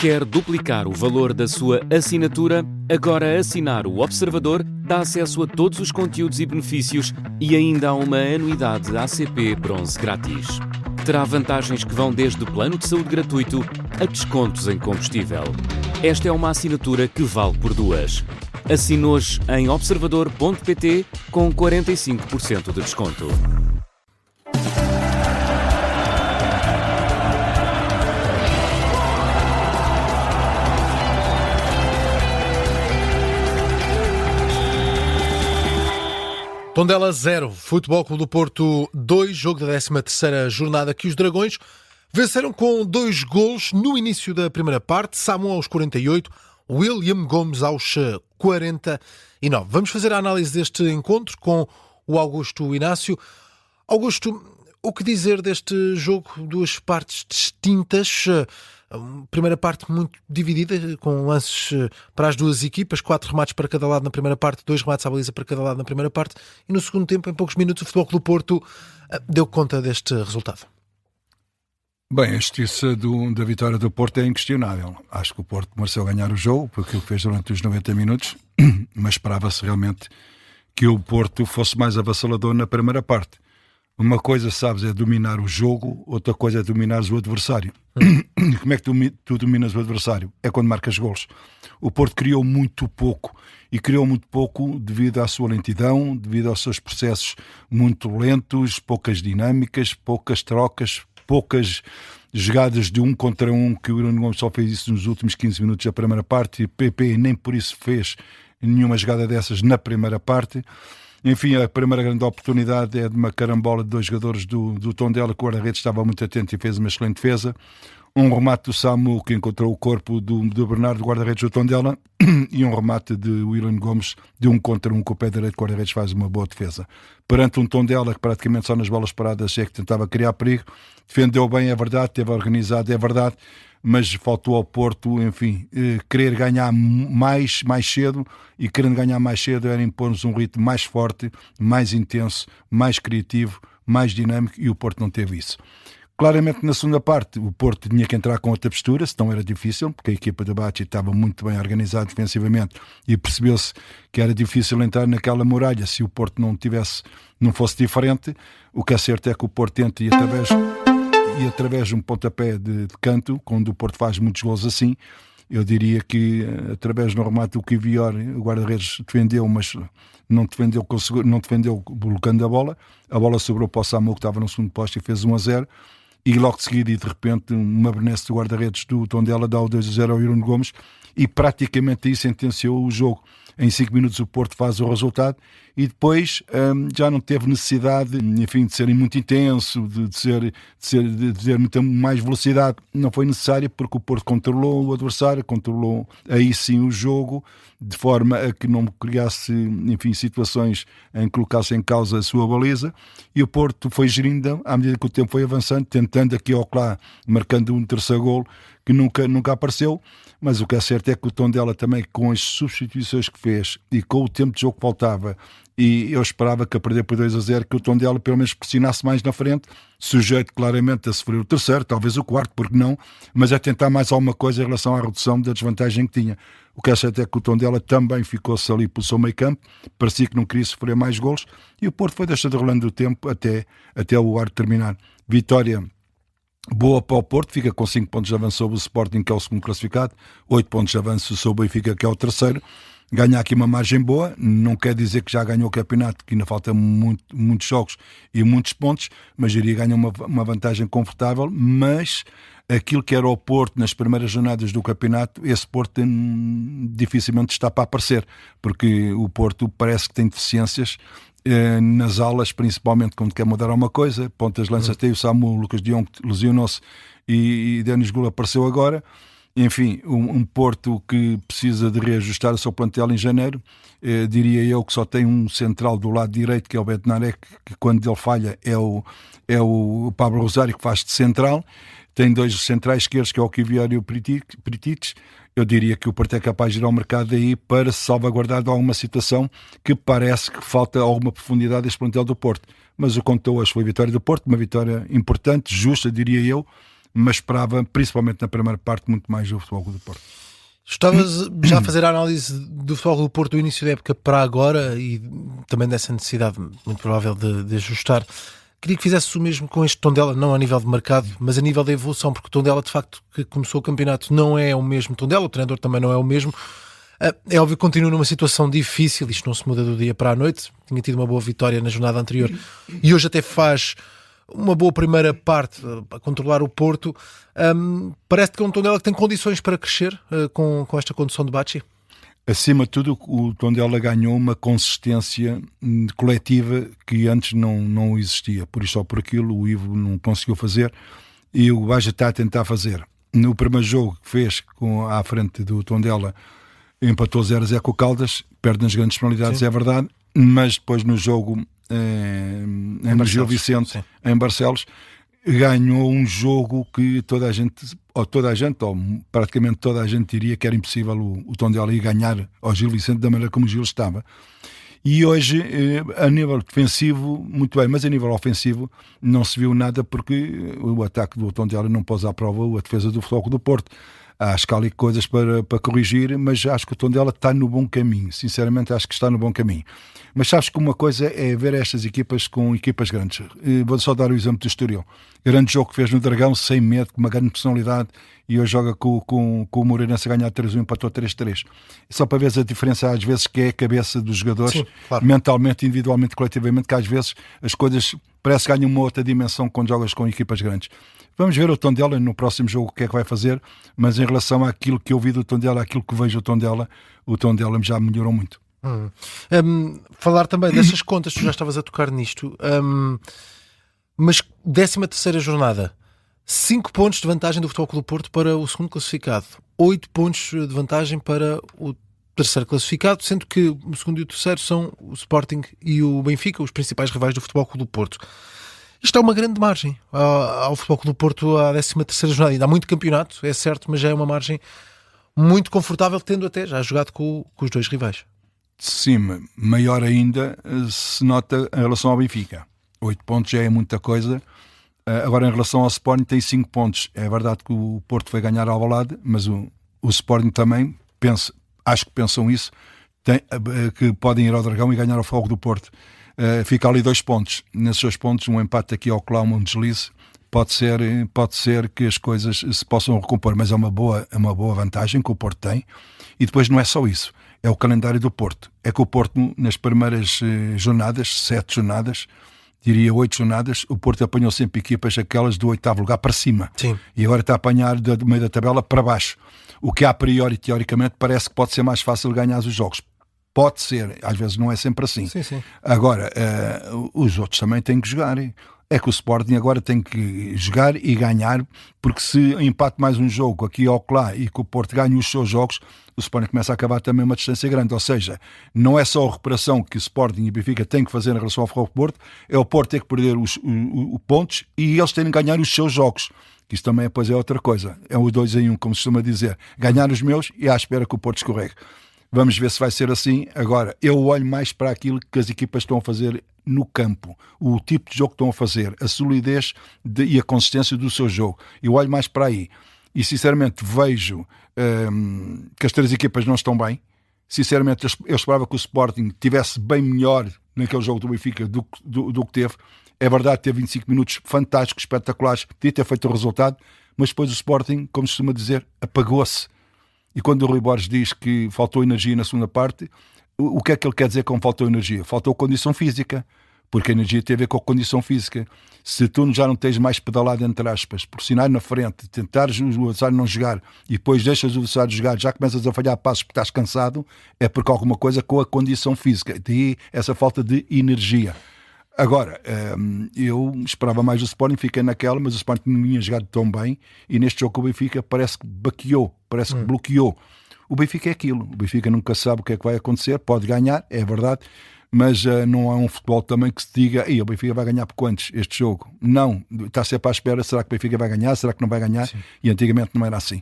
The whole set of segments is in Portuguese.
Quer duplicar o valor da sua assinatura? Agora assinar o Observador dá acesso a todos os conteúdos e benefícios e ainda há uma anuidade ACP Bronze grátis. Terá vantagens que vão desde plano de saúde gratuito a descontos em combustível. Esta é uma assinatura que vale por duas. Assine hoje em observador.pt com 45% de desconto. Tondela 0, Futebol Clube do Porto 2, jogo da 13ª jornada que os Dragões venceram com 2 golos no início da primeira parte, Samuel aos 48, William Gomes aos 49. Vamos fazer a análise deste encontro com o Augusto Inácio. Augusto, o que dizer deste jogo? Duas partes distintas. Primeira parte muito dividida, com lances para as duas equipas, 4 remates para cada lado na primeira parte, 2 remates à baliza para cada lado na primeira parte, e no segundo tempo, em poucos minutos, o Futebol Clube do Porto deu conta deste resultado. Bem, a justiça da vitória do Porto é inquestionável. Acho que o Porto mereceu ganhar o jogo, por aquilo que fez durante os 90 minutos, mas esperava-se realmente que o Porto fosse mais avassalador na primeira parte. Uma coisa, sabes, é dominar o jogo, outra coisa é dominares o adversário. Como é que tu dominas o adversário? É quando marcas golos. O Porto criou muito pouco, e criou muito pouco devido à sua lentidão, devido aos seus processos muito lentos, poucas dinâmicas, poucas trocas, poucas jogadas de 1 contra 1, que o William Gomes só fez isso nos últimos 15 minutos da primeira parte, e PP nem por isso fez nenhuma jogada dessas na primeira parte. Enfim, a primeira grande oportunidade é de uma carambola de 2 jogadores do Tondela, que o guarda-redes estava muito atento e fez uma excelente defesa. Um remate do Samu, que encontrou o corpo do Bernardo, guarda-redes do Tondela, e um remate de William Gomes, de 1 contra 1, com o pé direito, que o guarda-redes faz uma boa defesa. Perante um Tondela que praticamente só nas bolas paradas é que tentava criar perigo, defendeu bem, é verdade, teve organizado, é verdade, mas faltou ao Porto, enfim, querer ganhar mais cedo, e querendo ganhar mais cedo era impor-nos um ritmo mais forte, mais intenso, mais criativo, mais dinâmico, e o Porto não teve isso. Claramente na segunda parte o Porto tinha que entrar com outra postura, senão era difícil, porque a equipa de Bacci estava muito bem organizada defensivamente, e percebeu-se que era difícil entrar naquela muralha se o Porto não fosse diferente. O que é certo é que o Porto tenta, e através de um pontapé de canto, quando o Porto faz muitos gols assim, eu diria que através do remate do Kivior, o guarda-redes defendeu, mas não defendeu colocando a bola sobrou para o Samu, que estava no segundo posto, e fez 1-0, e logo de seguida, e de repente, uma benesse do guarda-redes do Tondela dá o 2-0 ao William Gomes, e praticamente aí sentenciou o jogo. Em 5 minutos o Porto faz o resultado, e depois já não teve necessidade, enfim, de ser muito intenso, de ter muita mais velocidade. Não foi necessário, porque o Porto controlou o adversário, controlou aí sim o jogo, de forma a que não criasse, enfim, situações em que colocasse em causa a sua baliza, e o Porto foi gerindo à medida que o tempo foi avançando, tentando aqui ou lá, marcando um terceiro golo que nunca apareceu. Mas o que é certo é que o Tondela também, com as substituições que fez e com o tempo de jogo que faltava, e eu esperava que a perder por 2-0, que o Tondela pelo menos pressionasse mais na frente, sujeito claramente a sofrer o terceiro, talvez o quarto, porque não, mas a tentar mais alguma coisa em relação à redução da desvantagem que tinha. O que é certo é que o Tondela também ficou-se ali pelo seu meio campo, parecia que não queria sofrer mais golos, e o Porto foi deixando rolando o tempo até o ar terminar. Vitória boa para o Porto, fica com 5 pontos de avanço sobre o Sporting, que é o segundo classificado, 8 pontos de avanço sobre o Benfica, que é o terceiro. Ganha aqui uma margem boa, não quer dizer que já ganhou o campeonato, que ainda falta muitos jogos e muitos pontos, mas iria ganhar uma vantagem confortável. Mas aquilo que era o Porto nas primeiras jornadas do campeonato, esse Porto dificilmente está para aparecer, porque o Porto parece que tem deficiências nas alas, principalmente quando quer mudar alguma coisa. Pontas de lança tem o Samu, o Lucas Dion, que lesionou-se, e Denis Gula apareceu agora. Enfim, um Porto que precisa de reajustar o seu plantel em janeiro. Diria eu que só tem um central do lado direito, que é o Betnarek, que quando ele falha é o Pablo Rosário, que faz de central. Tem 2 centrais esquerdos, que é o Kivior e o Pritić. Eu diria que o Porto é capaz de ir ao mercado aí para se salvaguardar de alguma situação que parece que falta alguma profundidade deste plantel do Porto. Mas o que contou hoje foi a vitória do Porto, uma vitória importante, justa, diria eu, mas esperava, principalmente na primeira parte, muito mais do Futebol Clube do Porto. Estavas já a fazer a análise do Futebol Clube do Porto do início da época para agora e também dessa necessidade muito provável de ajustar. Queria que fizesse o mesmo com este Tondela, não a nível de mercado, mas a nível da evolução, porque o Tondela, de facto, que começou o campeonato, não é o mesmo Tondela, o treinador também não é o mesmo. É óbvio que continua numa situação difícil, isto não se muda do dia para a noite. Tinha tido uma boa vitória na jornada anterior e hoje até faz uma boa primeira parte a controlar o Porto. Parece que é um Tondela que tem condições para crescer com esta condução de Bacci. Acima de tudo, o Tondela ganhou uma consistência coletiva que antes não existia. Por isso ou por aquilo, o Ivo não conseguiu fazer e o Bacci está a tentar fazer. No primeiro jogo que fez à frente do Tondela, empatou 0-0 com o Caldas, perde nas grandes penalidades, é verdade, mas depois no jogo em Gil Vicente, em Barcelos, ganhou um jogo que toda a gente, ou praticamente toda a gente diria que era impossível o Tondela ir ganhar ao Gil Vicente da maneira como o Gil estava. E hoje, a nível defensivo, muito bem, mas a nível ofensivo não se viu nada porque o ataque do Tondela não pôs à prova a defesa do Futebol Clube do Porto. Há escala e coisas para corrigir, mas acho que o Tondela está no bom caminho. Sinceramente, acho que está no bom caminho. Mas sabes que uma coisa é ver estas equipas com equipas grandes. Vou só dar o exemplo do Estoril. Grande jogo que fez no Dragão, sem medo, com uma grande personalidade, e hoje joga com o Moreirense a ganhar 3-1, empatou 3-3. Só para ver a diferença, às vezes, que é a cabeça dos jogadores, sim, claro, mentalmente, individualmente, coletivamente, que às vezes as coisas parece que ganham uma outra dimensão quando jogas com equipas grandes. Vamos ver o Tondela no próximo jogo o que é que vai fazer, mas em relação àquilo que eu vi do Tondela, àquilo que vejo o Tondela já melhorou muito. Falar também dessas contas, tu já estavas a tocar nisto, mas 13ª jornada, 5 pontos de vantagem do Futebol Clube do Porto para o segundo classificado, 8 pontos de vantagem para o terceiro classificado, sendo que o segundo e o terceiro são o Sporting e o Benfica, os principais rivais do Futebol Clube do Porto. Isto é uma grande margem ao Futebol Clube do Porto à 13ª jornada. Ainda há muito campeonato, é certo, mas já é uma margem muito confortável, tendo até já jogado com os dois rivais. Sim, maior ainda se nota em relação ao Benfica. 8 pontos já é muita coisa. Agora, em relação ao Sporting, tem 5 pontos. É verdade que o Porto vai ganhar ao Alvalade, mas o Sporting também, acho que pensam isso, que podem ir ao Dragão e ganhar ao Fogo do Porto. Fica ali 2 pontos. Nesses 2 pontos, um empate aqui ao Cláudio, um deslize, pode ser que as coisas se possam recompor, mas é uma boa vantagem que o Porto tem. E depois não é só isso, é o calendário do Porto. É que o Porto, nas primeiras jornadas, 7 jornadas, diria 8 jornadas, o Porto apanhou sempre equipas aquelas do 8º lugar para cima. Sim. E agora está a apanhar do meio da tabela para baixo. O que a priori, teoricamente, parece que pode ser mais fácil ganhar os jogos. Pode ser, às vezes não é sempre assim. Sim. Agora, os outros também têm que jogar. É que o Sporting agora tem que jogar e ganhar, porque se empate mais um jogo aqui ou lá e que o Porto ganhe os seus jogos, o Sporting começa a acabar também uma distância grande. Ou seja, não é só a recuperação que o Sporting e o Benfica têm que fazer em relação ao Futebol Porto, é o Porto ter que perder os pontos e eles terem que ganhar os seus jogos. Que isso também depois é outra coisa. É o 2 em 1, como se costuma dizer. Ganhar os meus e à espera que o Porto escorregue. Vamos ver se vai ser assim. Agora, eu olho mais para aquilo que as equipas estão a fazer no campo, o tipo de jogo que estão a fazer, a solidez e a consistência do seu jogo. Eu olho mais para aí. E, sinceramente, vejo que as 3 equipas não estão bem. Sinceramente, eu esperava que o Sporting tivesse bem melhor naquele jogo do Benfica do que teve. É verdade, teve 25 minutos fantásticos, espetaculares, podia ter feito o resultado, mas depois o Sporting, como se costuma dizer, apagou-se. E quando o Rui Borges diz que faltou energia na segunda parte, o que é que ele quer dizer com faltou energia? Faltou condição física, porque a energia tem a ver com a condição física. Se tu já não tens mais pedalado, entre aspas, pressionar na frente, tentares o adversário não jogar e depois deixas o adversário jogar, já começas a falhar passos porque estás cansado, é porque alguma coisa com a condição física. Daí essa falta de energia. Agora, eu esperava mais do Sporting, fiquei naquela, mas o Sporting não tinha jogado tão bem e neste jogo com o Benfica parece que baqueou, parece que bloqueou. O Benfica é aquilo, o Benfica nunca sabe o que é que vai acontecer, pode ganhar, é verdade, mas não é um futebol também que se diga o Benfica vai ganhar por quantos este jogo? Não, está sempre à espera, será que o Benfica vai ganhar, será que não vai ganhar? Sim. E antigamente não era assim.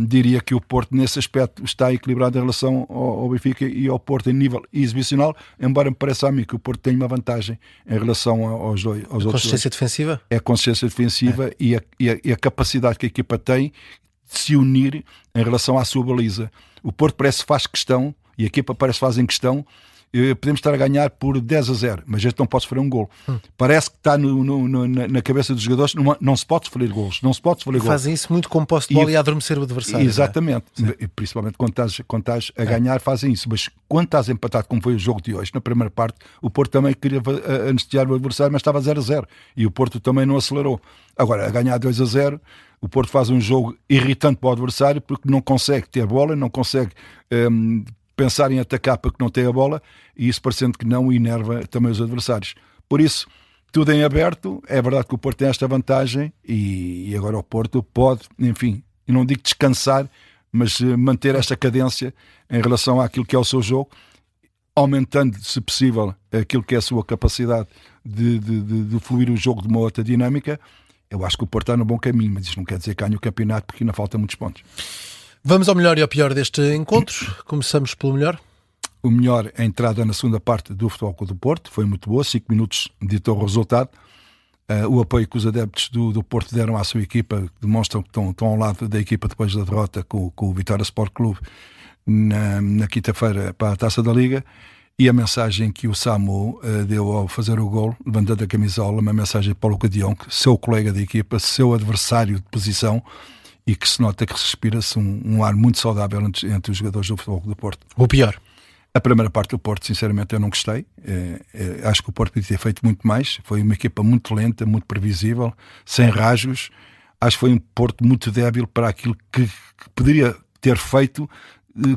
Diria que o Porto nesse aspecto está equilibrado em relação ao Benfica e ao Porto em nível exibicional, embora me pareça a mim que o Porto tem uma vantagem em relação aos outros. Consistência defensiva? É a consistência defensiva e a capacidade que a equipa tem de se unir em relação à sua baliza. O Porto parece que faz questão, e a equipa parece que faz em questão, podemos estar a ganhar por 10-0, mas este não pode sofrer um gol. Parece que está na cabeça dos jogadores, não se pode sofrer golos. Não se pode sofrer golos. Fazem isso muito com posse de bola e a adormecer o adversário. Exatamente. É? Principalmente quando estás a ganhar, fazem isso. Mas quando estás empatado, como foi o jogo de hoje, na primeira parte, o Porto também queria anestesiar o adversário, mas estava 0-0. E o Porto também não acelerou. Agora, a ganhar 2-0, o Porto faz um jogo irritante para o adversário porque não consegue ter bola, não consegue pensar em atacar porque não tem a bola, e isso parecendo que não enerva também os adversários. Por isso, tudo em aberto. É verdade que o Porto tem esta vantagem e agora o Porto pode, enfim, eu não digo descansar, mas manter esta cadência em relação àquilo que é o seu jogo, aumentando, se possível, aquilo que é a sua capacidade de fluir o jogo de uma outra dinâmica. Eu acho que o Porto está no bom caminho, mas isso não quer dizer que ganhe o campeonato, porque ainda falta muitos pontos. Vamos ao melhor e ao pior deste encontro. Começamos pelo melhor. O melhor, a entrada na segunda parte do Futebol Clube do Porto, foi muito boa, 5 minutos ditou o resultado. O apoio que os adeptos do Porto deram à sua equipa, demonstram que estão ao lado da equipa depois da derrota com o Vitória Sport Clube na quinta-feira para a Taça da Liga. E a mensagem que o Samu deu ao fazer o gol, levantando a camisola, uma mensagem para o Guedião, seu colega de equipa, seu adversário de posição, e que se nota que respira-se um ar muito saudável entre os jogadores do Futebol Clube do Porto. O pior? A primeira parte do Porto, sinceramente, eu não gostei. Acho que o Porto podia ter feito muito mais. Foi uma equipa muito lenta, muito previsível, sem rasgos. Acho que foi um Porto muito débil para aquilo que poderia ter feito,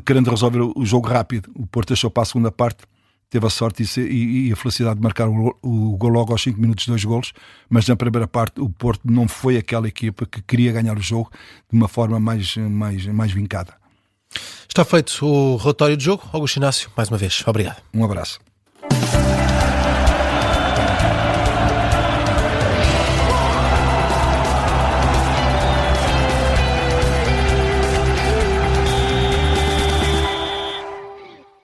querendo resolver o jogo rápido. O Porto deixou para a segunda parte, teve a sorte e a felicidade de marcar o gol logo aos 5 minutos, 2 golos, mas na primeira parte o Porto não foi aquela equipa que queria ganhar o jogo de uma forma mais vincada. Está feito o relatório de jogo. Augusto Inácio, mais uma vez, obrigado. Um abraço.